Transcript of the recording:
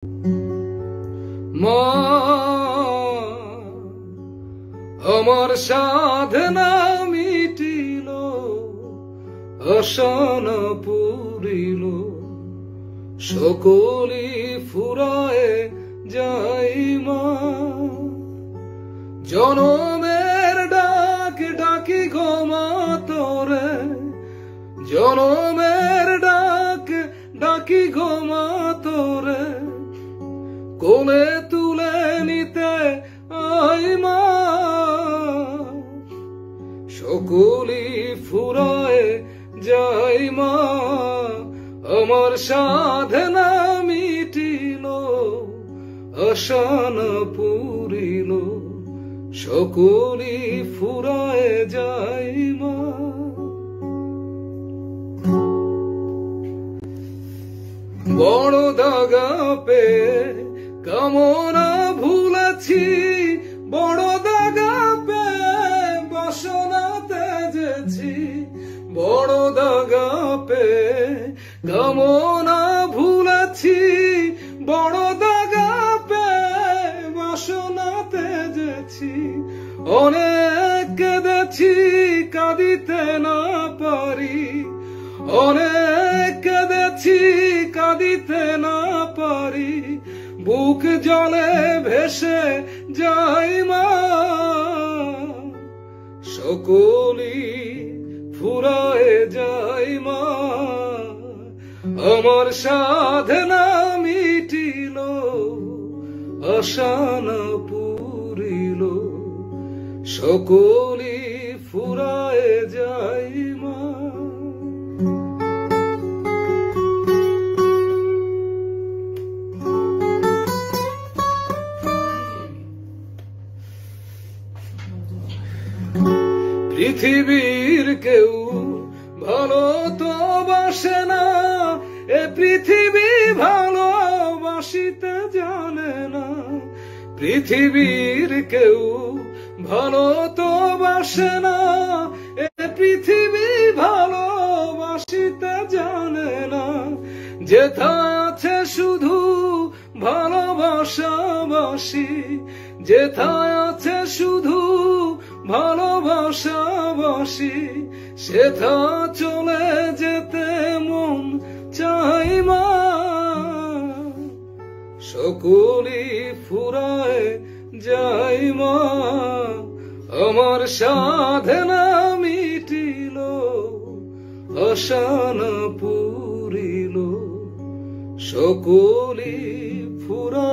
মা আমার সাধনা মিটিল, আশা না পুরিল, সকলি ফুরায় যাই মা। জনমের ডাক ডাকি গো মা তোরে, জনমের ডাক ডাকি গো মা তোরে, কোলে তুলে নিতে আই মা। সকলি ফুরায় যাই মা, আমার সাধনা মিটিল, আশা না পুরিল, সকলি ফুরায় যাই মা। বড় দাগা পে কামনা ভুলেছি, বড় দাগা পে বাসনা তেজেছি, বড় দাগা পে কামনা ভুলেছি, বড় দাগা পে বাসনা তেজেছি। অনেক কেঁদেছি কাঁদিতে না পারি, অনেক কেঁদেছি কাঁদিতে না পারি, বুক জলে ভেসে যাই মা। সকলি ফুরায় যাই মা, আমার সাধনা মিটিল, আশা না পুরিল, সকলি ফুরায় যাই মা। পৃথিবীর কেউ ভালো তো বাসে না, এ পৃথিবী ভালোবাসিতে জানে না। পৃথিবীর কেউ ভালো তো বাসে না, এ পৃথিবী ভালোবাসিতে জানে না। যেথা আছে শুধু ভালোবাসাবাসি, যেথা আছে শুধু ভালোবাসাবাসি, সেথা চলে যেতে মন চাই মা। সকলি ফুরায় যাই মা, আমার সাধনা মিটিল, আশা না পুরিল, সকলি ফুরায়